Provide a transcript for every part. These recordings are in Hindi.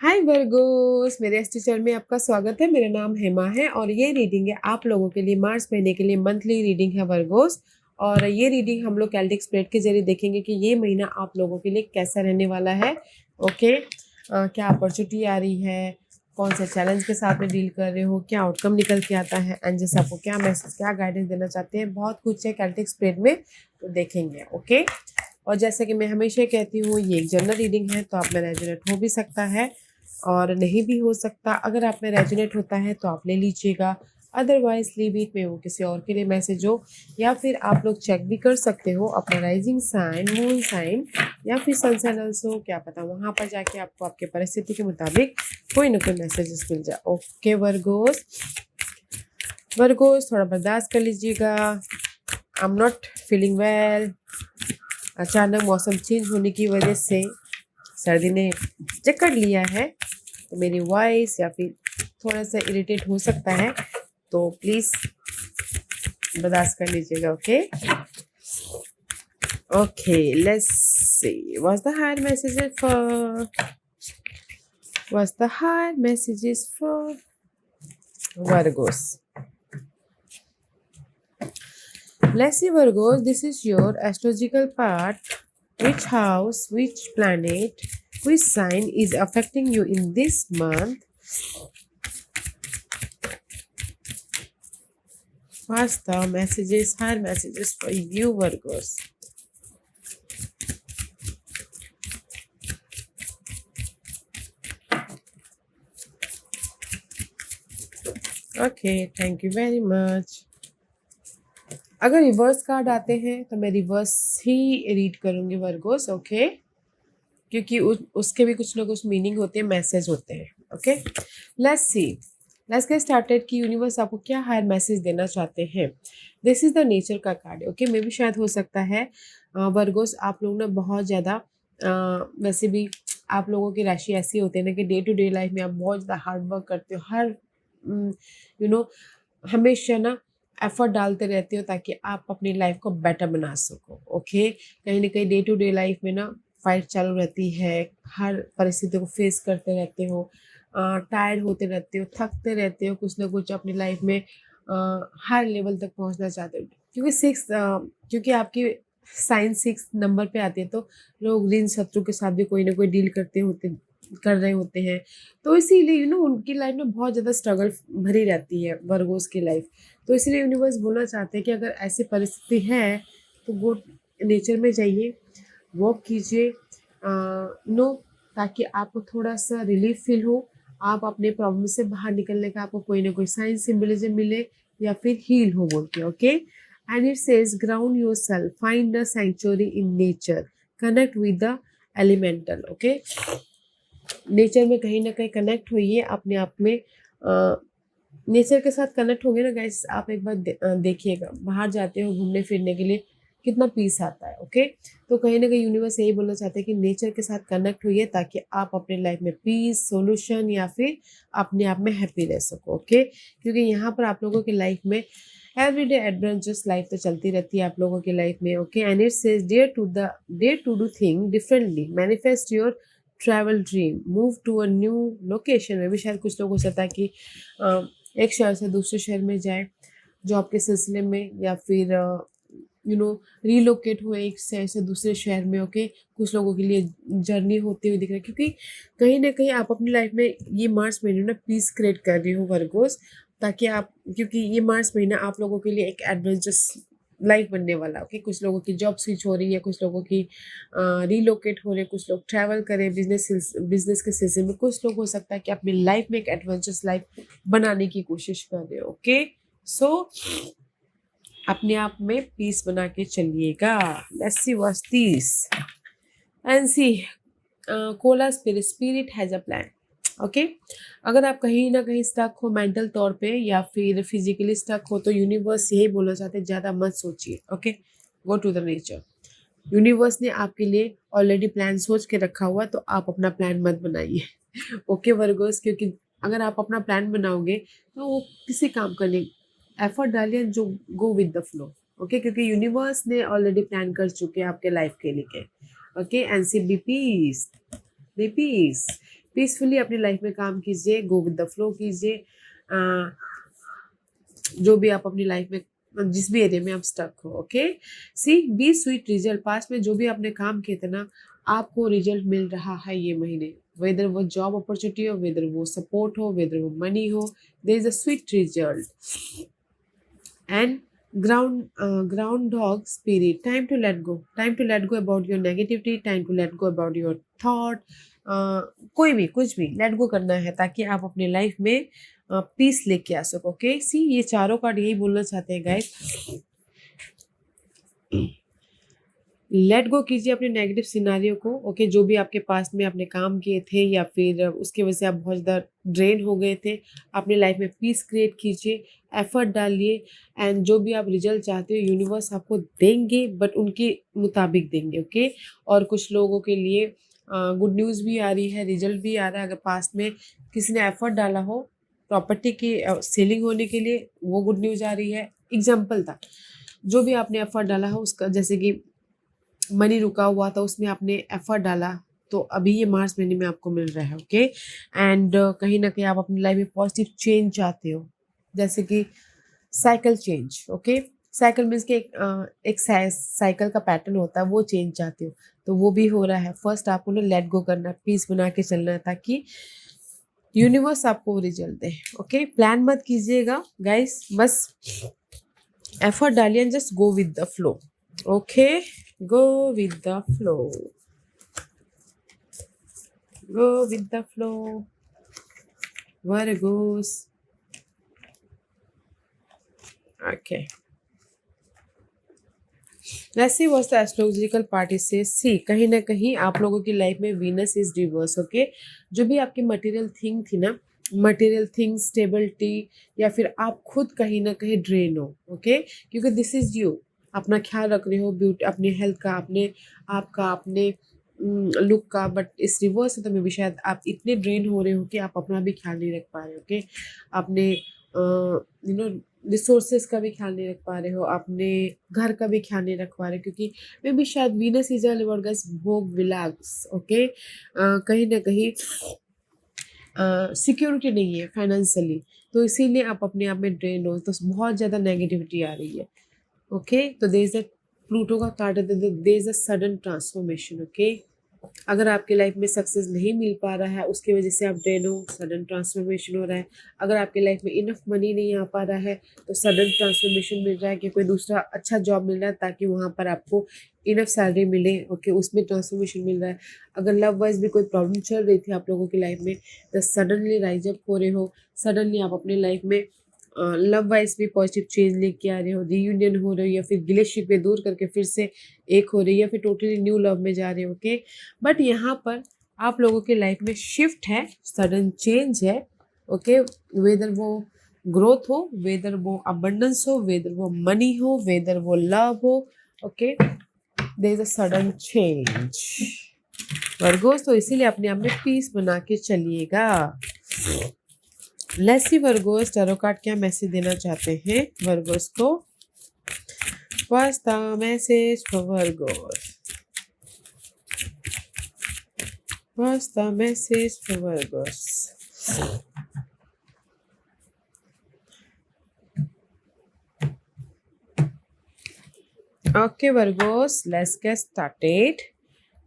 हाय वर्गोस, मेरे एस्ट्रो चैनल में आपका स्वागत है। मेरा नाम हेमा है और ये रीडिंग है आप लोगों के लिए मार्च महीने के लिए मंथली रीडिंग है वर्गोस। और ये रीडिंग हम लोग कैल्डिक स्प्रेड के जरिए देखेंगे कि ये महीना आप लोगों के लिए कैसा रहने वाला है। ओके, क्या अपॉर्चुनिटी आ रही है, कौन से चैलेंज के साथ में डील कर रहे हो, क्या आउटकम निकल के आता है, एंड जैसे आपको क्या मैसेज क्या गाइडेंस देना चाहते हैं, बहुत कुछ है कैल्डिक स्प्रेड में, तो देखेंगे। ओके, और जैसे कि मैं हमेशा कहती हूँ ये एक जनरल रीडिंग है, तो आप में रेजोनेट हो भी सकता है और नहीं भी हो सकता। अगर आप में रेजोनेट होता है तो आप ले लीजिएगा, अदरवाइज लीव इट में, वो किसी और के लिए मैसेज हो। या फिर आप लोग चेक भी कर सकते हो अपना राइजिंग साइन, मून साइन या फिर सन साइन ऑल्सो, क्या पता वहाँ पर जाके आपको आपके परिस्थिति के मुताबिक कोई ना कोई मैसेजेस मिल जाए। ओके वर्गोस, वर्गोस थोड़ा बर्दाश्त कर लीजिएगा। I am not feeling well. अचानक मौसम चेंज होने की वजह से सर्दी ने जकड़ लिया है, तो मेरी वॉइस या फिर थोड़ा सा इरिटेट हो सकता है, तो प्लीज़ बर्दाश्त कर लीजिएगा। Okay okay, let's see what's the higher messages for Virgos. Let's see Virgos, this is your astrological part. Which house, which planet, which sign is affecting you in this month? What's the messages, higher messages for you Virgos? Okay, thank you very much. अगर रिवर्स कार्ड आते हैं तो मैं रिवर्स ही रीड करूंगी वर्गोस। ओके, क्योंकि उसके भी कुछ ना कुछ मीनिंग होते हैं, मैसेज होते हैं। Okay, let's C, let's get started कि यूनिवर्स आपको क्या हायर मैसेज देना चाहते हैं। दिस इज द नेचर का कार्ड है। ओके, मे भी शायद हो सकता है वर्गोस आप लोग ना बहुत ज़्यादा वैसे भी आप लोगों की राशि ऐसी होती है ना कि डे टू डे लाइफ में आप बहुत ज़्यादा हार्ड वर्क करते हो, हर हमेशा ना एफर्ट डालते रहते हो ताकि आप अपनी लाइफ को बेटर बना सको। ओके, कहीं ना कहीं डे टू डे लाइफ में ना फाइट चालू रहती है, हर परिस्थिति को फेस करते रहते हो, टायर्ड होते रहते हो, थकते रहते हो, कुछ ना कुछ अपनी लाइफ में हर लेवल तक पहुंचना चाहते हो। क्योंकि आपकी साइन 6 नंबर पे आती है, तो लोग ऋण शत्रु के साथ भी कोई ना कोई डील कर रहे होते हैं। तो इसीलिए उनकी लाइफ में बहुत ज़्यादा स्ट्रगल भरी रहती है वर्गोस की लाइफ। तो इसीलिए यूनिवर्स बोलना चाहते हैं कि अगर ऐसी परिस्थिति है तो वो नेचर में जाइए, वॉक कीजिए, नो, ताकि आपको थोड़ा सा रिलीफ फील हो, आप अपने प्रॉब्लम से बाहर निकलने का आपको कोई ना कोई साइन सिंबलिज्म मिले या फिर हील हो बोल के। Okay, and it says ground yourself, find the century in nature, connect with the elemental. Okay, नेचर में कहीं ना कहीं कनेक्ट होइए अपने आप में। नेचर के साथ कनेक्ट होगे ना गाइस, आप एक बार देखिएगा, बाहर जाते हो घूमने फिरने के लिए कितना पीस आता है। ओके, तो कहीं ना कहीं यूनिवर्स यही बोलना चाहते हैं कि नेचर के साथ कनेक्ट होइए ताकि आप अपने लाइफ में पीस, सोल्यूशन या फिर अपने आप में हैप्पी रह सको। ओके, क्योंकि यहाँ पर आप लोगों की लाइफ में एवरीडे एडवेंचरस लाइफ तो चलती रहती है आप लोगों की लाइफ में। Okay, and it says dare to do thing differently, manifest your travel dream, move to a new location. में भी शायद कुछ लोग हो सकता है कि एक शहर से दूसरे शहर में जाए जॉब के सिलसिले में, या फिर रीलोकेट हुए एक शहर से दूसरे शहर में। ओके, कुछ लोगों के लिए जर्नी होती हुई दिख रही है, क्योंकि कहीं ना कहीं आप अपनी लाइफ में ये मार्च महीने ना पीस क्रिएट कर रही हो वर्गोस, ताकि आप, क्योंकि ये मार्च महीना आप लोगों के लिए एक एडवेंचरस लाइफ बनने वाला। ओके, कुछ लोगों की जॉब स्विच हो रही है, कुछ लोगों की रीलोकेट हो रहे हैं, कुछ लोग ट्रैवल करें बिजनेस के सिलसिले में, कुछ लोग हो सकता है कि अपनी लाइफ में एक एडवेंचरस लाइफ बनाने की कोशिश कर रहे हो। ओके, सो अपने आप में पीस बना के चलिएगा। Let's see what's this and see koala spirit has a plan. Okay, अगर आप कहीं ना कहीं स्टक हो मेंटल तौर पे या फिर फिजिकली स्टक हो, तो यूनिवर्स यही बोलना चाहते हैं ज़्यादा मत सोचिए। Okay, go to the nature. Universe ने आपके लिए ऑलरेडी प्लान सोच के रखा हुआ, तो आप अपना प्लान मत बनाइए। ओके वर्गोस, क्योंकि अगर आप अपना प्लान बनाओगे तो वो किसी काम का नहीं, एफर्ट डालिए जो go with the flow. Okay, क्योंकि यूनिवर्स ने ऑलरेडी प्लान कर चुके हैं आपके लाइफ के लिए। Okay, and see be peace, be peace, peacefully अपनी लाइफ में काम कीजिए, गो विद द फ्लो कीजिए। जो भी आप अपनी लाइफ में जिस भी एरिया में आप स्टक हो, okay. See be sweet result, पास में जो भी आपने काम किए थे ना, आपको रिजल्ट मिल रहा है ये महीने, वेदर वो जॉब अपॉर्चुनिटी हो, वेदर वो सपोर्ट हो, वेदर वो मनी हो, there is a sweet result. And ground dog spirit, time to let go about your negativity, time to let go about your thought। कोई भी कुछ भी लेट गो करना है ताकि आप अपनी लाइफ में पीस लेके आ सको, ओके। सी ये चारों कार्ड यही बोलना चाहते हैं गाइस, लेट गो कीजिए अपने नेगेटिव सिनारियो को, ओके। जो भी आपके पास में आपने काम किए थे या फिर उसकी वजह से आप बहुत ज़्यादा ड्रेन हो गए थे, अपनी लाइफ में पीस क्रिएट कीजिए, एफर्ट डालिए, एंड जो भी आप रिजल्ट चाहते हो यूनिवर्स आपको देंगे, बट उनके मुताबिक देंगे, ओके। और कुछ लोगों के लिए गुड न्यूज़ भी आ रही है, रिजल्ट भी आ रहा है। अगर पास में किसी ने एफर्ट डाला हो प्रॉपर्टी की सेलिंग होने के लिए, वो गुड न्यूज़ आ रही है। एग्जाम्पल था, जो भी आपने एफर्ट डाला हो उसका, जैसे कि मनी रुका हुआ था उसमें आपने एफर्ट डाला, तो अभी ये मार्च महीने में आपको मिल रहा है, ओके। एंड कहीं ना कहीं आप अपनी लाइफ में पॉजिटिव चेंज चाहते हो, जैसे कि cycle change, okay. Cycle means कि एक साइकिल का पैटर्न होता है, वो चेंज चाहते हो, तो वो भी हो रहा है। फर्स्ट आपको ना लेट गो करना है, पीस बना के चलना है ताकि यूनिवर्स आपको रिजल्ट दे, ओके। प्लान मत कीजिएगा गाइस, बस एफर्ट डालिए and just go with the flow, okay. Go with the flow. Go with the flow. Virgos. Okay. Let's see what the astrological party says. See, कहीं ना कहीं आप लोगों की लाइफ में वीनस इज रिवर्स, ओके। जो भी आपकी मटेरियल थिंग थी ना, मटेरियल थिंग स्टेबिलिटी, या फिर आप खुद कहीं ना कहीं ड्रेन हो, ओके। क्योंकि दिस इज यू, अपना ख्याल रख रहे हो, ब्यूटी, अपने हेल्थ का, अपने आपका, अपने लुक का, बट इस रिवर्स से तो मे भी शायद आप इतने ड्रेन हो रहे हो कि आप अपना भी ख्याल नहीं रख पा रहे हो, ओके। अपने यू नो रिसोर्सेज का भी ख्याल नहीं रख पा रहे हो, अपने घर का भी ख्याल नहीं रख पा रहे हो, क्योंकि मे भी शायद Venus is all about guys भोग विलास, ओके। कहीं ना कहीं सिक्योरिटी नहीं है फाइनेंशियली, तो इसीलिए आप अपने आप में ड्रेन हो, तो बहुत ज़्यादा नेगेटिविटी आ रही है, ओके। तो देयर इज अ प्लूटो का कार्ड है, there is a sudden transformation, okay. अगर आपके लाइफ में सक्सेस नहीं मिल पा रहा है, उसकी वजह से आप ड्रेन हो, सडन ट्रांसफॉर्मेशन हो रहा है। अगर आपके लाइफ में इनफ मनी नहीं आ पा रहा है, तो सडन ट्रांसफॉर्मेशन मिल रहा है कि कोई दूसरा अच्छा जॉब मिल रहा है ताकि वहाँ पर आपको इनफ सैलरी मिले, ओके, उसमें ट्रांसफॉर्मेशन मिल रहा है। अगर लव वाइज भी कोई प्रॉब्लम चल रही थी आप लोगों की लाइफ में, तो सडनली राइज अप हो रहे हो, सडनली आप अपनी लाइफ में लव वाइज भी पॉजिटिव चेंज लेके आ रहे हो, रीयूनियन हो रहे हो, या फिर गिले शिकवे दूर करके फिर से एक हो रही है, या फिर टोटली न्यू लव में जा रहे हो, ओके। बट यहाँ पर आप लोगों के लाइफ में शिफ्ट है, सडन चेंज है, ओके। वेदर वो ग्रोथ हो, वेदर वो अबंडेंस हो, वेदर वो मनी हो, वेदर वो लव हो, okay, there is a sudden change Virgos. तो इसीलिए अपने आप में पीस बना के चलिएगा। Let's see Virgos tarot card क्या मैसेज देना चाहते हैं वर्गोस को। What's the message for Virgos? What's the message for Virgos? Okay, Virgos, let's get started.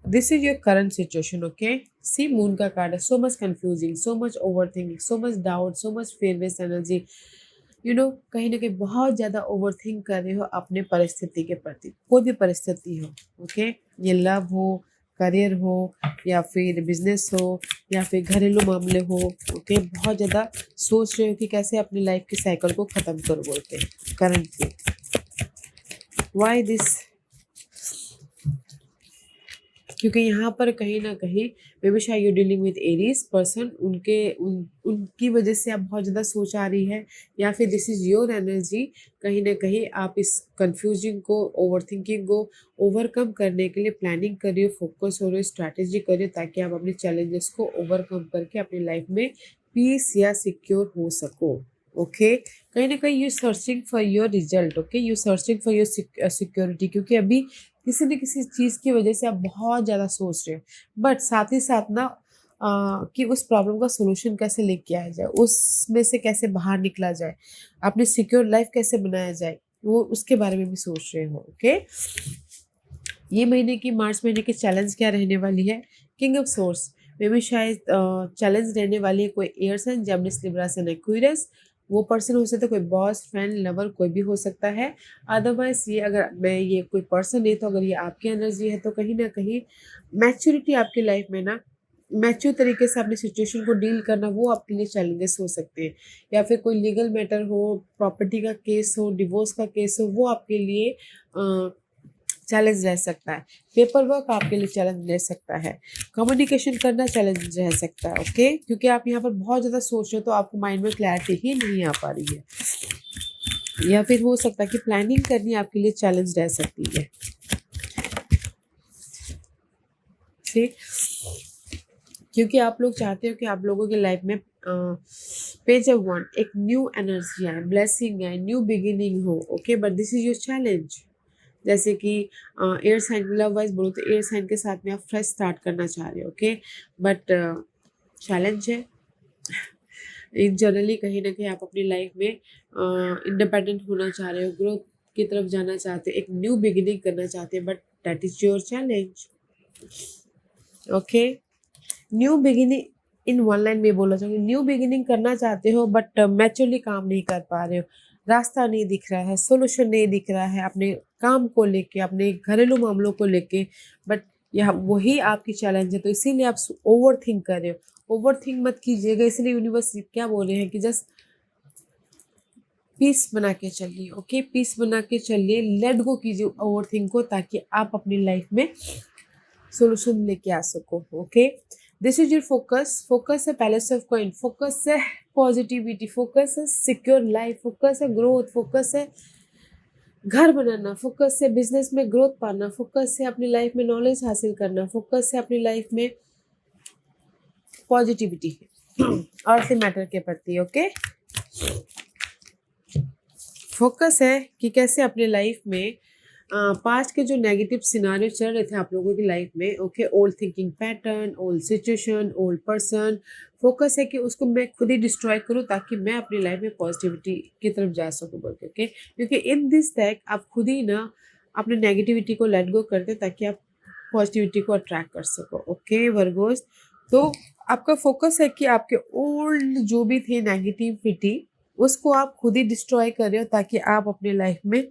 This is your current situation, okay? See, moon का card है, so much confusing, so much overthinking, so much doubt, so much fear-based energy. You know, कहीं ना कहीं बहुत ज़्यादा ओवरथिंक कर रहे हो अपने परिस्थिति के प्रति, कोई भी परिस्थिति हो, ओके। ये लव हो, करियर हो, या फिर बिजनेस हो, या फिर घरेलू मामले हो, ओके। बहुत ज़्यादा सोच रहे हो कि कैसे अपनी लाइफ के साइकिल को ख़त्म करो बोल के करंटली। Why this? क्योंकि यहाँ पर कहीं ना कहीं मे बी शायद you dealing with Aries person, उनकी वजह से आप बहुत ज़्यादा सोच आ रही है, या फिर दिस इज़ योर एनर्जी। कहीं ना कहीं आप इस कंफ्यूजिंग को, ओवर थिंकिंग को ओवरकम करने के लिए प्लानिंग कर रही हो, फोकस हो रही हो, स्ट्रैटेजी कर रही हो, ताकि आप अपने चैलेंजेस को ओवरकम करके अपनी लाइफ में पीस या सिक्योर हो सको, ओके। कहीं ना कहीं you searching for your result, okay, you searching for your security, क्योंकि अभी किसी न किसी चीज़ की वजह से आप बहुत ज़्यादा सोच रहे हो, बट साथ ही साथ ना कि उस प्रॉब्लम का सॉल्यूशन कैसे लेके आया जाए, उसमें से कैसे बाहर निकला जाए, अपनी सिक्योर लाइफ कैसे बनाया जाए, वो उसके बारे में भी सोच रहे हो। ओके, ये महीने की मार्च महीने की चैलेंज क्या रहने वाली है? किंग ऑफ सोर्स में भी शायद चैलेंज रहने वाली है। कोई air sign, Gemini, Libra sign, Aquarius, वो पर्सन हो सकता है, कोई बॉस, फ्रेंड, लवर, कोई भी हो सकता है। अदरवाइज ये अगर मैं ये कोई पर्सन है तो अगर ये आपकी एनर्जी है तो कहीं ना कहीं मैच्योरिटी आपकी लाइफ में ना, मैच्योर तरीके से अपनी सिचुएशन को डील करना, वो आपके लिए चैलेंजेस हो सकते हैं। या फिर कोई लीगल मैटर हो, प्रॉपर्टी का केस हो, डिवोर्स का केस हो, वो आपके लिए चैलेंज रह सकता है। पेपर वर्क आपके लिए चैलेंज रह सकता है। कम्युनिकेशन करना चैलेंज रह सकता है। ओके, क्योंकि आप यहाँ पर बहुत ज़्यादा सोच रहे हो तो आपको माइंड में क्लैरिटी ही नहीं आ पा रही है। या फिर हो सकता है कि प्लानिंग करनी आपके लिए चैलेंज रह सकती है। ठीक, क्योंकि आप लोग चाहते हो कि आप लोगों की लाइफ में पेज ऑफ वन एक न्यू एनर्जी आए, ब्लेसिंग आए, न्यू बिगिनिंग हो। Okay, but this is your challenge. जैसे कि एयर साइन लव वाइज बोलो तो एयर साइन के साथ में आप फ्रेश स्टार्ट करना चाह रहे हो। ओके, बट चैलेंज है। इन जनरली कहीं ना कहीं आप अपनी लाइफ में इंडिपेंडेंट होना चाह रहे हो, ग्रोथ की तरफ जाना चाहते हो, एक न्यू बिगिनिंग करना चाहते हैं, but that is your challenge. Okay, new beginning in one line में बोलना चाहूँगी, न्यू बिगिनिंग करना चाहते हो बट मैच्योरली काम नहीं कर पा रहे हो, रास्ता नहीं दिख रहा है, सोल्यूशन नहीं दिख रहा है अपने काम को लेके, अपने घरेलू मामलों को लेके, बट यह वही आपकी चैलेंज है। तो इसीलिए आप ओवर थिंक कर रहे हो। ओवर थिंक मत कीजिएगा, इसलिए यूनिवर्स क्या बोल रहे हैं कि जस्ट पीस बना के चलिए। ओके, पीस बना के चलिए, लेट गो कीजिए ओवर थिंक को, ताकि आप अपनी लाइफ में सोल्यूशन लेके आ सको। Okay, this is your focus. Focus है पैलेस ऑफ कॉइन, फोकस है पॉजिटिविटी, फोकस है सिक्योर लाइफ, फोकस है ग्रोथ, फोकस है घर बनाना, फोकस है बिजनेस में ग्रोथ पाना, फोकस है अपनी लाइफ में नॉलेज हासिल करना, फोकस है अपनी लाइफ में पॉजिटिविटी और से मैटर के प्रति। ओके, फोकस है कि कैसे अपने लाइफ में पास्ट के जो नेगेटिव सिनारियो चल रहे थे आप लोगों की लाइफ में, okay, old thinking pattern, old situation, old person, focus है कि उसको मैं खुद ही डिस्ट्रॉय करूं ताकि मैं अपनी लाइफ में पॉजिटिविटी की तरफ जा सकूं बोल के। ओके, क्योंकि इन दिस टैग आप खुद ही ना अपने नेगेटिविटी को लेट गो करते ताकि आप पॉजिटिविटी को अट्रैक्ट कर सको। ओके वर्गोस, तो आपका फोकस है कि आपके ओल्ड जो भी थे नेगेटिविटी, उसको आप खुद ही डिस्ट्रॉय कर रहे हो ताकि आप अपने लाइफ में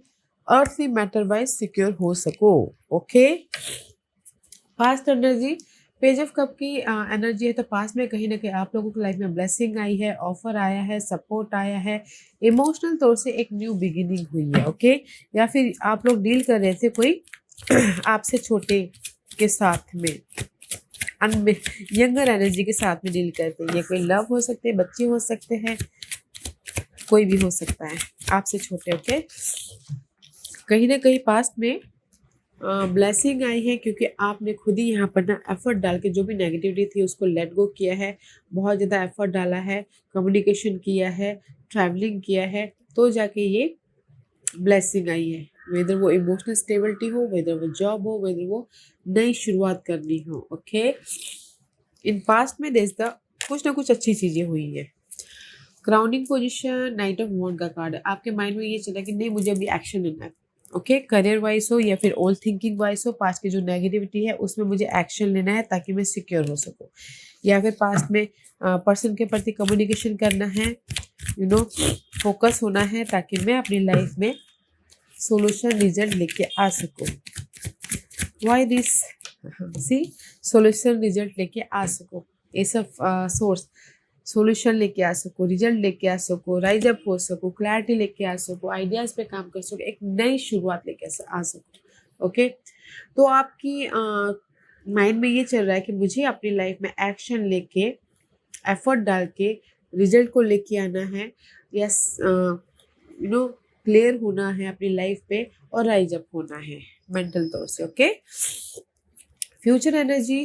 अर्थली मैटर वाइज सिक्योर हो सको। Okay, past energy, page of cup की एनर्जी है, तो पास में कहीं ना कहीं आप लोगों की लाइफ में ब्लेसिंग आई है, ऑफर आया है, सपोर्ट आया है, इमोशनल तौर से एक न्यू बिगिनिंग हुई है। ओके, या फिर आप लोग डील कर रहे थे कोई आपसे छोटे के साथ में, यंगर एनर्जी के साथ में डील करते हैं। ये कोई लव हो सकते हैं, बच्चे हो सकते हैं, कोई भी हो सकता है आपसे छोटे। ओके, कहीं ना कहीं पास्ट में ब्लेसिंग आई है क्योंकि आपने खुद ही यहाँ पर ना एफर्ट डाल के जो भी नेगेटिविटी थी उसको लेट गो किया है, बहुत ज़्यादा एफर्ट डाला है, कम्युनिकेशन किया है, ट्रैवलिंग किया है, तो जाके ये ब्लेसिंग आई है। वेदर वो इमोशनल स्टेबिलिटी हो, वेदर वो जॉब हो, वेदर वो नई शुरुआत करनी हो। ओके, इन पास्ट में देश द कुछ ना कुछ अच्छी चीज़ें हुई है। क्राउनिंग पोजीशन, नाइट ऑफ वॉन्ड का कार्ड है। आपके माइंड में ये चला कि नहीं मुझे अभी एक्शन लेना है। ओके, करियर वाइज हो या फिर ओल्ड थिंकिंग वाइज हो, पास्ट की जो नेगेटिविटी है उसमें मुझे एक्शन लेना है ताकि मैं सिक्योर हो सकूं, या फिर पास्ट में पर्सन के प्रति कम्युनिकेशन करना है, यू नो फोकस होना है ताकि मैं अपनी लाइफ में सोल्यूशन रिजल्ट लेके आ सकूं। Why this, see, solution result लेके आ सकूं, ये सब सोर्स सॉल्यूशन लेके आ सको, रिजल्ट लेके आ सको, राइज अप हो सको, क्लैरिटी लेके आ सको, आइडियाज़ पे काम कर सको, एक नई शुरुआत लेके आ सको। ओके, तो आपकी माइंड में ये चल रहा है कि मुझे अपनी लाइफ में एक्शन लेके, एफर्ट डाल के रिजल्ट को लेके आना है, या क्लियर होना है अपनी लाइफ पे और राइज अप होना है मेंटल तौर से। Okay, future energy,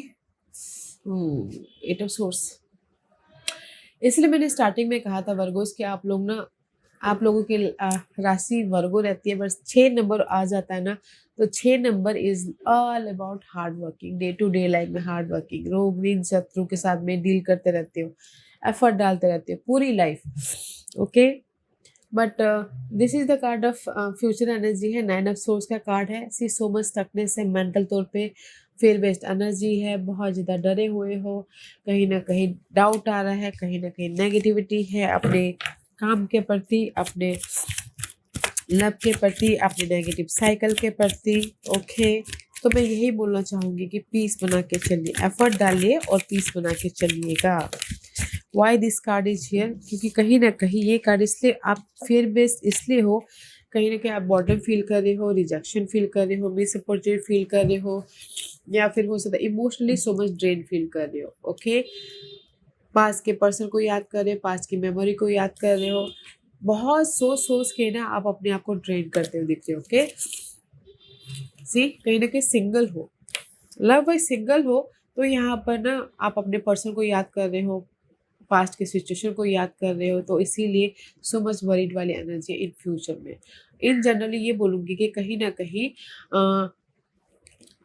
eight of swords, इसलिए मैंने स्टार्टिंग में कहा था वर्गोस कि आप लोग ना आप लोगों की राशि वर्गो रहती है, बस 6 नंबर आ जाता है ना, तो 6 number is all about hard working, day to day life में हार्ड वर्किंग, रोग ऋण शत्रु के साथ में डील करते रहते हो, एफर्ट डालते रहते हो पूरी life, okay. But this is the card of future energy है, 9 ऑफ सोर्स का कार्ड है। सी सो मच स्टकनेस है, मेंटल तौर पे फेयर बेस्ड एनर्जी है, बहुत ज़्यादा डरे हुए हो, कहीं ना कहीं डाउट आ रहा है, कहीं ना कहीं नेगेटिविटी है अपने काम के प्रति, अपने लव के प्रति, अपने नेगेटिव साइकिल के प्रति, ओके। तो मैं यही बोलना चाहूँगी कि पीस बना के चलिए, एफर्ट डालिए और पीस बना के चलिएगा। Why this card is here, क्योंकि कहीं ना कहीं ये कार्ड इसलिए आप फेयर बेस्ड इसलिए हो, कहीं ना कहीं आप बॉर्डर फील कर रहे हो, रिजेक्शन फील कर रहे हो, मिस अपॉर्चुनिटी फील कर रहे हो, या फिर हो सकता है emotionally so much drain feel कर रहे हो, ओके। पास्ट के पर्सन को याद कर रहे हो, पास्ट की मेमोरी को याद कर रहे हो, बहुत सोच सोच के ना आप अपने आप को ड्रेन करते हुए दिख रहे हो, ओके। सी कहीं ना कहीं सिंगल हो, लव वाइज सिंगल हो, तो यहाँ पर ना आप अपने पर्सन को याद कर रहे हो, पास्ट के सिचुएशन को याद कर रहे हो, तो इसीलिए सो मच वरीड वाली एनर्जी इन फ्यूचर में। इन जनरली ये बोलूँगी कि कहीं ना कहीं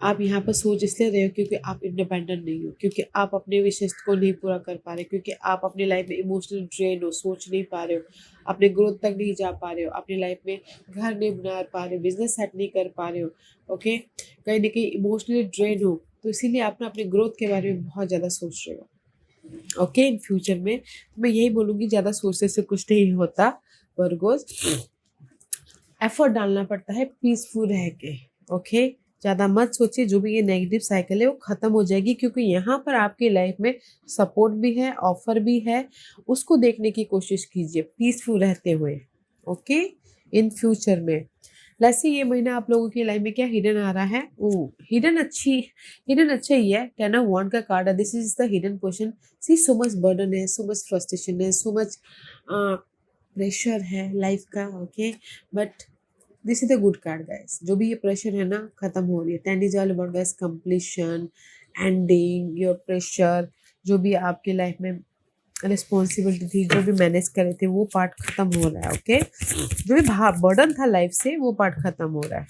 आप यहाँ पर सोच इसलिए रहे हो क्योंकि आप इंडिपेंडेंट नहीं हो, क्योंकि आप अपने विशेष को नहीं पूरा कर पा रहे, क्योंकि आप अपनी लाइफ में इमोशनल ड्रेन हो, सोच नहीं पा रहे हो, अपने ग्रोथ तक नहीं जा पा रहे हो, अपनी लाइफ में घर नहीं बना पा रहे हो, बिजनेस सेट नहीं कर पा रहे हो, ओके। कहीं ना कहीं इमोशनली ड्रेन हो, तो इसीलिए आप ना अपने ग्रोथ के बारे में बहुत ज़्यादा सोच रहे हो, ओके। इन फ्यूचर में मैं यही बोलूँगी, ज़्यादा सोचने से कुछ नहीं होता वर्गोस, एफर्ट डालना पड़ता है पीसफुल रह के, ओके। ज़्यादा मत सोचिए, जो भी ये नेगेटिव साइकिल है वो ख़त्म हो जाएगी, क्योंकि यहाँ पर आपकी लाइफ में सपोर्ट भी है, ऑफर भी है, उसको देखने की कोशिश कीजिए पीसफुल रहते हुए, ओके। इन फ्यूचर में वैसे ये महीना आप लोगों की लाइफ में क्या हिडन आ रहा है, ओ हिडन अच्छा ही है, 10 ऑफ वॉन्ड का कार्ड है, this is the hidden question. See so much burden है, सो मच फ्रस्ट्रेशन है, सो मच प्रेशर है लाइफ का, okay. But this is the good card guys, जो भी ये प्रेशर है ना खत्म हो रही है, 10 is all about guys completion, ending your pressure, जो भी आपकी लाइफ में रिस्पॉन्सिबिलिटी थी, जो भी मैनेज करे थे, वो पार्ट खत्म हो रहा है, ओके। जो भी बर्डन था लाइफ से, वो पार्ट खत्म हो रहा है,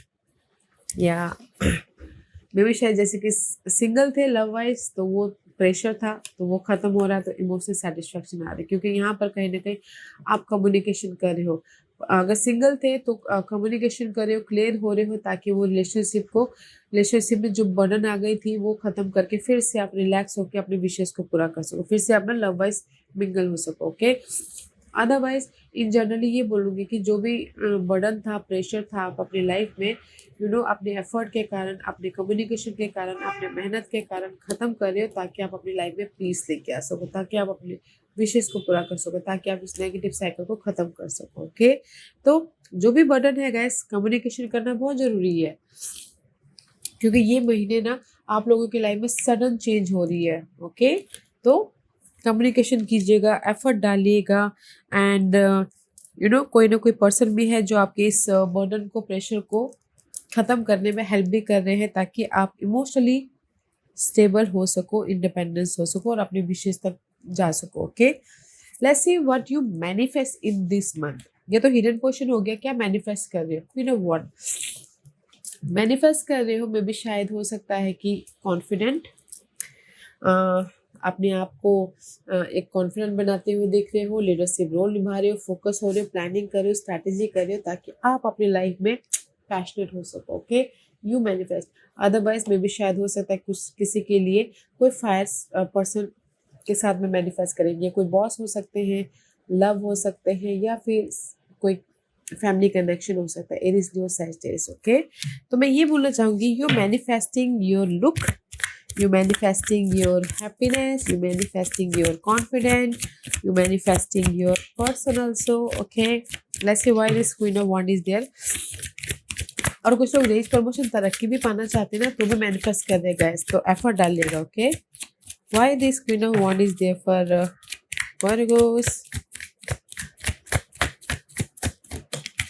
या मे भी शायद जैसे कि सिंगल थे लव वाइज, तो वो प्रेशर था तो वो खत्म हो रहा है, तो इमोशनल सेटिस्फैक्शन आ रही है, क्योंकि यहाँ पर कहीं ना कहीं आप कम्युनिकेशन कर रहे हो, अगर सिंगल थे तो कम्युनिकेशन कर रहे हो, क्लियर हो रहे हो, ताकि वो रिलेशनशिप में जो बर्डन आ गई थी वो खत्म करके फिर से आप रिलैक्स होकर अपने विशेष को पूरा कर सको, फिर से अपना लव वाइज मिंगल हो सको, ओके। अदरवाइज इन जनरली ये बोलूँगी कि जो भी बर्डन था, प्रेशर था, आप अपनी लाइफ में अपने एफर्ट के कारण, अपने कम्युनिकेशन के कारण, अपने मेहनत के कारण ख़त्म कर रहे हो, ताकि आप अपनी लाइफ में पीस लेके आ सको, ताकि आप अपने विशेष को पूरा कर सको, ताकि आप इस नेगेटिव साइकिल को ख़त्म कर सको, ओके। तो जो भी बर्डन है गैस, कम्युनिकेशन करना बहुत ज़रूरी है, क्योंकि ये महीने ना आप लोगों की लाइफ में सडन चेंज हो रही है, ओके। तो कम्युनिकेशन कीजिएगा, एफर्ट डालिएगा, एंड कोई ना कोई पर्सन भी है जो आपके इस बर्डन को, प्रेशर को ख़त्म करने में हेल्प भी कर रहे हैं, ताकि आप इमोशनली स्टेबल हो सको, इंडिपेंडेंस हो सको और अपने विशेष तक जा सको, okay. Let's see what you manifest in this month. ये तो हिडन क्वेश्चन हो गया, क्या मैनिफेस्ट कर रहे हो, क्वीन ऑफ वॉन्ड मैनिफेस्ट कर रहे हो, मे भी शायद हो सकता है कि कॉन्फिडेंट, अपने आप को एक कॉन्फिडेंट बनाते हुए देख रहे हो, लीडरशिप रोल निभा रहे हो, फोकस हो रहे हो, प्लानिंग कर रहे हो, स्ट्रैटेजी कर रहे हो, ताकि आप अपनी लाइफ में पैशनेट हो सको, ओके। You manifest. अदरवाइज मे भी शायद हो सकता है कुछ किसी के लिए कोई फायर पर्सन के साथ में मैनिफेस्ट करेंगे, कोई बॉस हो सकते हैं, लव हो सकते हैं, या फिर कोई फैमिली कनेक्शन हो सकता है, एरिस लियो सैजिटेरियस, ओके। तो मैं ये बोलना चाहूँगी, you manifesting your look, you manifesting your happiness, you manifesting your confidence, you manifesting your person also, okay। Let's see why this queen of wand is there। और कुछ लोग रेज प्रमोशन तरक्की भी पाना चाहते हैं ना, तो भी मैनिफेस्ट कर देगा इस, तो एफर्ट डालिएगा, okay. Why this queen of wand is there for Virgos,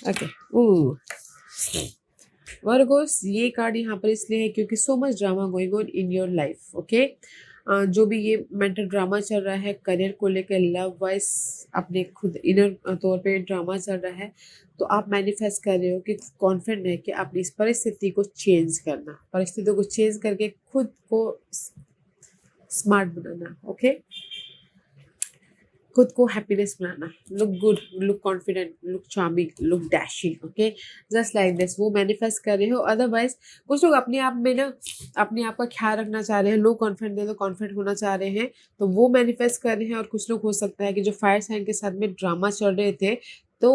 okay. Virgos, ये कार्ड यहाँ पर इसलिए है क्योंकि so much drama going on in your life, okay. जो भी ये मेंटल ड्रामा चल रहा है करियर को लेकर, लव वाइज अपने खुद इनर तौर पे ड्रामा चल रहा है, तो आप मैनिफेस्ट कर रहे हो कि कॉन्फिडेंट है कि अपनी इस परिस्थिति को चेंज करना, परिस्थितियों को चेंज करके खुद को स्मार्ट बनाना। ओके, खुद को happiness banana, look good, look confident, look charming, look dashing. Okay, just like this वो मैनिफेस्ट कर रहे हो। अदरवाइज कुछ लोग अपने आप में ना अपने आप का ख्याल रखना चाह रहे हैं, लो कॉन्फिडेंट दे दो, कॉन्फिडेंट होना चाह रहे हैं, तो वो मैनिफेस्ट कर रहे हैं। और कुछ लोग हो सकता है कि जो फायर साइन के साथ में ड्रामा चल रहे थे, तो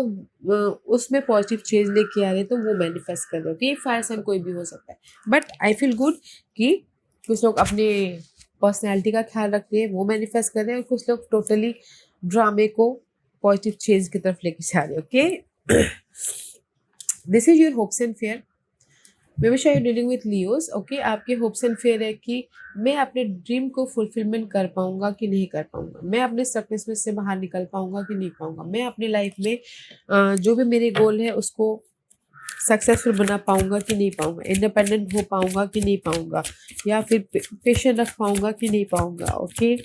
उसमें पॉजिटिव चेंज लेके आ रहे हैं, तो वो मैनिफेस्ट कर रहे हो कि फायर साइन कोई भी हो सकता है। बट आई फील गुड कि कुछ लोग अपने पर्सनैलिटी का ख्याल रखते हैं, वो मैनिफेस्ट कर रहे हैं, और कुछ लोग टोटली ड्रामे को पॉजिटिव चेंज की तरफ लेके जा रहे हो। Okay, this is your hopes and fair. May be शायद डीलिंग विथ लियोस। ओके, आपके होप्स एंड फेयर है कि मैं अपने ड्रीम को फुलफिलमेंट कर पाऊंगा कि नहीं कर पाऊंगा, मैं अपने स्टकनेस में से बाहर निकल पाऊंगा कि नहीं पाऊंगा, मैं अपनी लाइफ में जो भी मेरे गोल है उसको सक्सेसफुल बना पाऊंगा कि नहीं पाऊंगा, इंडिपेंडेंट हो पाऊंगा कि नहीं पाऊंगा, या फिर पेशेंट रख पाऊंगा कि नहीं पाऊंगा। Okay,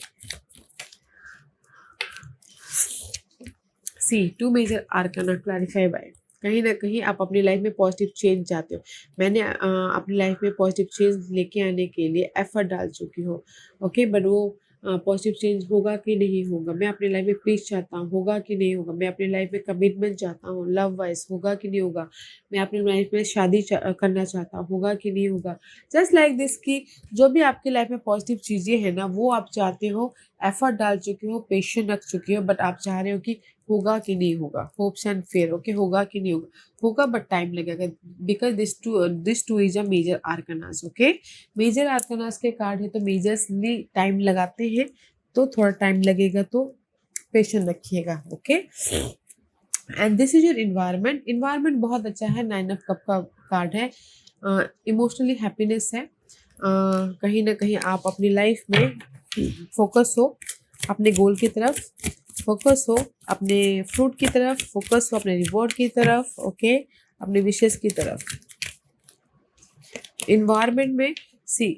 see two major arcana clarify by, कहीं ना कहीं आप अपनी लाइफ में पॉजिटिव चेंज चाहते हो। मैंने अपनी लाइफ में पॉजिटिव चेंज लेके आने के लिए एफर्ट डाल चुकी हूँ। ओके, बट वो पॉजिटिव चेंज होगा कि नहीं होगा, मैं अपनी लाइफ में पीस चाहता हूँ, होगा कि नहीं होगा, मैं अपनी लाइफ में कमिटमेंट चाहता हूँ, लव वाइज होगा कि नहीं होगा, मैं अपनी लाइफ में शादी करना चाहता हूँ, होगा कि नहीं होगा। जस्ट लाइक दिस कि जो भी आपकी लाइफ में पॉजिटिव चीज़ें हैं ना, वो आप चाहते हो, एफर्ट डाल चुके हो, पेशेंस रख चुके हो, बट आप चाह रहे हो कि होगा कि नहीं होगा, होप्स एंड फेयर। ओके, होगा कि नहीं होगा, होगा बट टाइम लगेगा, because this too is a major arcana. Okay, major arcana के कार्ड है, तो मेजर्सली टाइम लगाते हैं, तो थोड़ा टाइम लगेगा, तो पेशेंस रखिएगा। Okay, and this is your environment. Environment बहुत अच्छा है, 9 ऑफ कप का कार्ड है, इमोशनली हैप्पीनेस है। कहीं ना कहीं आप अपनी लाइफ में फोकस हो, अपने गोल की तरफ फोकस हो, अपने फ्रूट की तरफ फोकस हो, अपने रिवॉर्ड की तरफ। ओके, अपने विशेष की तरफ। इन्वायरमेंट में सी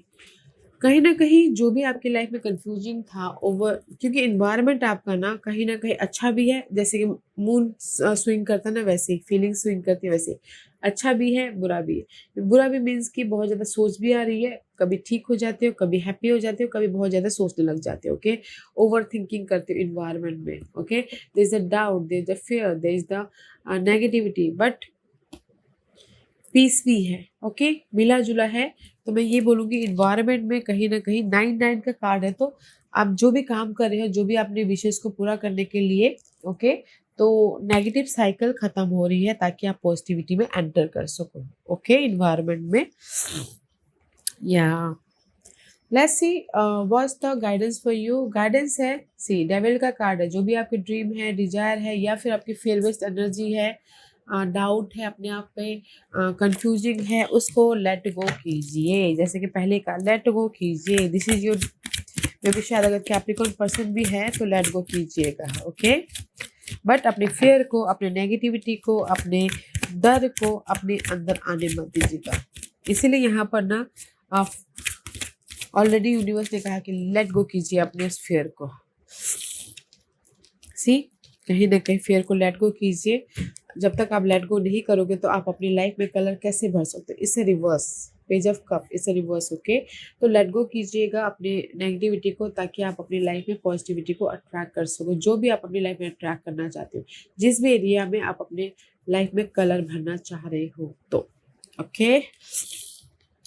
कहीं ना कहीं जो भी आपकी लाइफ में कंफ्यूजिंग था ओवर, क्योंकि इन्वायरमेंट आपका ना कहीं अच्छा भी है, जैसे कि मून स्विंग करता है ना, वैसे ही फीलिंग स्विंग करती है, वैसे ही अच्छा भी है, बुरा भी है। बुरा भी मीन्स कि बहुत ज़्यादा सोच भी आ रही है, कभी ठीक हो जाते हो, कभी हैप्पी हो जाते हो, कभी बहुत ज़्यादा सोचने लग जाते हो। ओके, ओवर थिंकिंग करते हो इन्वायरमेंट में। Okay, there is the doubt, there is the fear, there is the negativity, but peace भी है। ओके, मिला जुला है। तो मैं ये बोलूँगी इन्वायरमेंट में कहीं ना कहीं 9 का कार्ड है, तो आप जो भी काम कर रहे हो, जो भी अपने विशेष को पूरा करने के लिए, ओके, तो नेगेटिव साइकिल खत्म हो रही है, ताकि आप पॉजिटिविटी में एंटर कर सको। ओके, इन्वायरमेंट में या let's see what's the guidance for you. Guidance है, सी डेविल का कार्ड है, जो भी आपकी ड्रीम है, डिजायर है, या फिर आपकी फेयर बेस्ड एनर्जी है, डाउट है अपने आप पे, कंफ्यूजिंग है, उसको लेट गो कीजिए। जैसे कि पहले का लेट गो कीजिए, दिस इज योर, मे भी शायद अगर कैप्रिकॉर्न पर्सन भी है तो लेट गो कीजिएगा। ओके, बट अपने फेयर को, अपने नेगेटिविटी को, अपने डर को अपने अंदर आने मत दीजिएगा। इसीलिए यहाँ पर ना आप ऑलरेडी यूनिवर्स ने कहा कि लेट गो कीजिए अपने उस फेयर को। सी कहीं ना कहीं फेयर को लेट गो कीजिए। जब तक आप लेट गो नहीं करोगे तो आप अपनी लाइफ में कलर कैसे भर सकते हो। इससे रिवर्स पेज ऑफ कप, इससे रिवर्स। ओके, तो लेट गो कीजिएगा अपने नेगेटिविटी को, ताकि आप अपनी लाइफ में पॉजिटिविटी को अट्रैक्ट कर सको। जो भी आप अपनी लाइफ में अट्रैक्ट करना चाहते हो, जिस भी एरिया में आप अपने लाइफ में कलर भरना चाह रहे हो, तो ओके,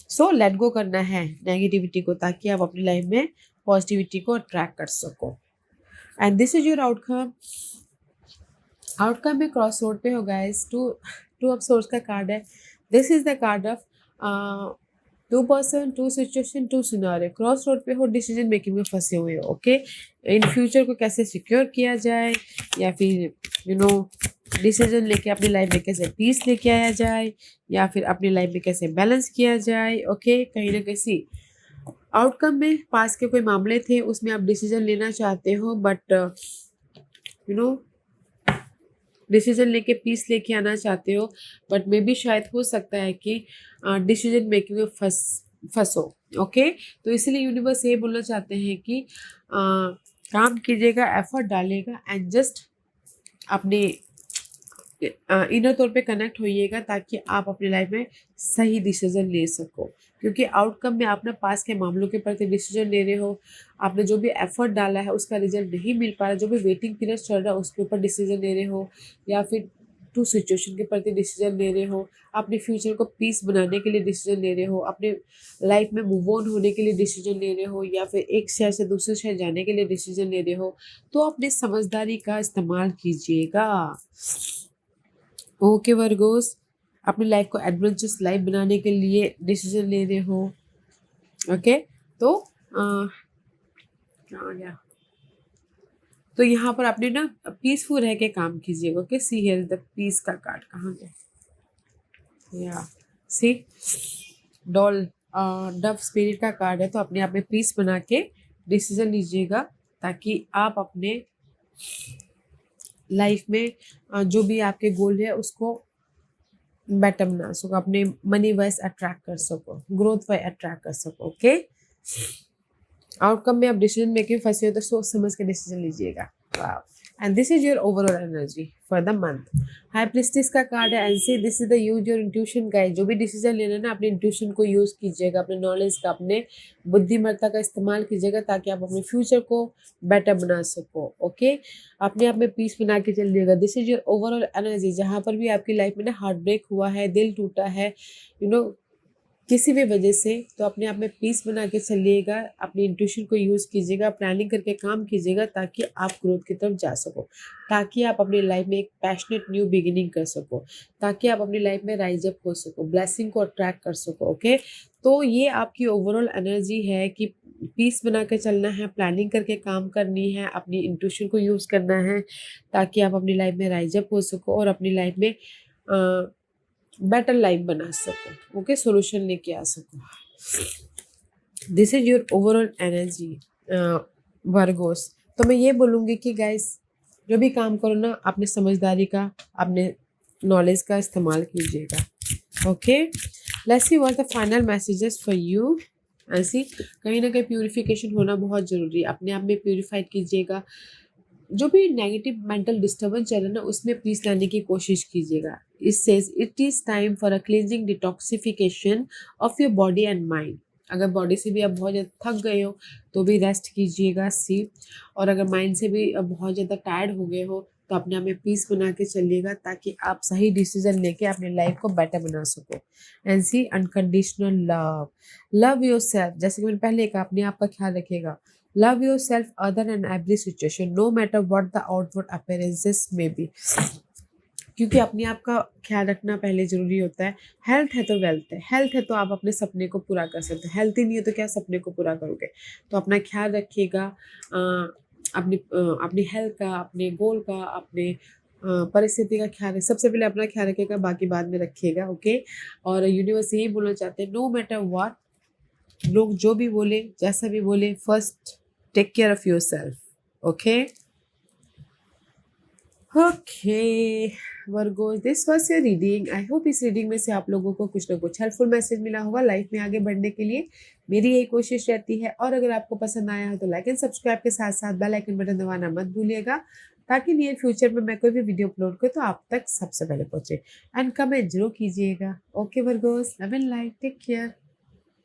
सो लेट गो करना है नेगेटिविटी को, ताकि आप अपनी लाइफ में पॉजिटिविटी को अट्रैक्ट कर सको। And this is your outcome. Outcome में क्रॉस रोड पे हो गाइस, टू ऑफ सोर्स का कार्ड है। This is the card of 2 person, 2 situation, 2 scenario. Cross road पे हो, डिसीजन मेकिंग में फंसे हुए हो। ओके, इन फ्यूचर को कैसे सिक्योर किया जाए, या फिर डिसीजन लेके अपनी लाइफ में कैसे पीस लेके आया जाए, या फिर अपनी लाइफ में कैसे बैलेंस किया जाए। ओके, कहीं ना कहीं आउटकम में पास के कोई मामले थे, उसमें आप डिसीजन लेना चाहते हो, बट डिसीजन लेके पीस लेके आना चाहते हो, बट मे भी शायद हो सकता है कि डिसीजन मेकिंग में फंसो। ओके, तो इसीलिए यूनिवर्स ये बोलना चाहते हैं कि काम कीजिएगा, एफर्ट डालिएगा एंड जस्ट अपने इनर तौर पे कनेक्ट होइएगा ताकि आप अपनी लाइफ में सही डिसीजन ले सको। क्योंकि आउटकम में आप ना पास के मामलों के प्रति डिसीजन ले रहे हो, आपने जो भी एफर्ट डाला है उसका रिजल्ट नहीं मिल पा रहा, जो भी वेटिंग पीरियड चल रहा है उसके ऊपर डिसीजन ले रहे हो, या फिर टू सिचुएशन के प्रति डिसीजन ले रहे हो, अपने फ्यूचर को पीस बनाने के लिए डिसीजन ले रहे हो, अपने लाइफ में मूव ऑन होने के लिए डिसीजन ले रहे हो, या फिर एक शहर से दूसरे शहर जाने के लिए डिसीजन ले रहे हो, तो अपनी समझदारी का इस्तेमाल कीजिएगा। ओके वर्गोस, अपनी लाइफ को एडवेंचरस लाइफ बनाने के लिए डिसीजन ले रहे हो। ओके, तो क्या आ गया, तो यहाँ पर आपने ना पीसफुल रह के काम कीजिएगा। Okay, see here the peace का कार्ड कहाँ गया, या सी डॉल डव स्पिरिट का कार्ड है, तो अपने आप में पीस बना के डिसीजन लीजिएगा ताकि आप अपने लाइफ में जो भी आपके गोल है उसको बेटर बना सको, अपने मनी वाइज अट्रैक्ट कर सको, ग्रोथ वाइज अट्रैक्ट कर सको। ओके, आउटकम में आप डिसीजन मेकिंग फंसे हो तो सोच समझ के डिसीजन लीजिएगा। वाह, and this is your overall energy for the month. High priestess का कार्ड है and see this is the use your intuition guide. जो भी डिसीजन लेना है ना, अपने इंट्यूशन को यूज कीजिएगा, अपने नॉलेज का, अपने बुद्धिमत्ता का इस्तेमाल कीजिएगा ताकि आप अपने फ्यूचर को बेटर बना सको। ओके, अपने आप में पीस बना के चलिएगा। This is your overall energy. जहाँ पर भी आपकी लाइफ में ना हार्ट ब्रेक हुआ है, दिल टूटा है, यू नो किसी भी वजह से, तो अपने आप में पीस बना के चलिएगा, अपनी इंट्यूशन को यूज़ कीजिएगा, प्लानिंग करके काम कीजिएगा ताकि आप ग्रोथ की तरफ जा सको, ताकि आप अपनी लाइफ में एक पैशनेट न्यू बिगिनिंग कर सको, ताकि आप अपनी लाइफ में राइज अप हो सको, ब्लेसिंग को अट्रैक्ट कर सको। ओके, तो ये आपकी ओवरऑल एनर्जी है कि पीस बना के चलना है, प्लानिंग करके काम करनी है, अपनी इंट्यूशन को यूज़ करना है ताकि आप अपनी लाइफ में राइज अप हो सको और अपनी लाइफ में बेटर लाइफ बना सको। ओके, सोल्यूशन लेके आ सको। This is your overall energy Virgo's. तो मैं ये बोलूँगी कि गाइस जो भी काम करो ना, अपने समझदारी का, अपने नॉलेज का इस्तेमाल कीजिएगा। Okay, let's see what the final messages for you. ऐसी कहीं ना कहीं प्यूरिफिकेशन होना बहुत ज़रूरी है, अपने आप में प्यूरिफाइड कीजिएगा। जो भी नेगेटिव मेंटल डिस्टर्बेंस चल रहा है ना, उसमें पीस लाने की कोशिश कीजिएगा। It says it is time for a cleansing detoxification of your body and mind. अगर बॉडी से भी आप बहुत ज़्यादा थक गए हो तो भी रेस्ट कीजिएगा, सी। और अगर माइंड से भी बहुत ज़्यादा टायर्ड हो गए हो तो अपने आप में पीस बना के चलिएगा ताकि आप सही डिसीजन लेके अपनी लाइफ को बेटर बना सको। And see unconditional love, love yourself. जैसे कि मैंने पहले कहा, अपने आप का ख्याल रखिएगा। Love yourself other than every situation, no matter what the outward appearances may be. क्योंकि अपने आप का ख्याल रखना पहले ज़रूरी होता है। हेल्थ है तो वेल्थ है, हेल्थ है तो आप अपने सपने को पूरा कर सकते हो, हेल्थ ही नहीं है तो क्या सपने को पूरा करोगे। तो अपना ख्याल रखिएगा, अपनी हेल्थ का, अपने गोल का, अपने परिस्थिति का ख्याल है। सबसे पहले अपना ख्याल रखिएगा, बाकी बाद में रखिएगा। ओके, और यूनिवर्स यही बोलना चाहते हैं, नो मैटर व्हाट लोग जो भी बोले, जैसा भी बोले, first take care of yourself. Okay okay Virgo, this was your reading. I hope इस रीडिंग में से आप लोगों को कुछ ना कुछ हेल्पफुल मैसेज मिला होगा लाइफ में आगे बढ़ने के लिए। मेरी यही कोशिश रहती है। और अगर आपको पसंद आया हो तो लाइक एंड सब्सक्राइब के साथ साथ बेल आइकन बटन दबाना मत भूलिएगा ताकि नियर फ्यूचर में मैं कोई भी वीडियो अपलोड करूँ तो आप तक सबसे पहले पहुंचे। एंड कमेंट जरूर कीजिएगा। Okay Virgos, love and life, take care.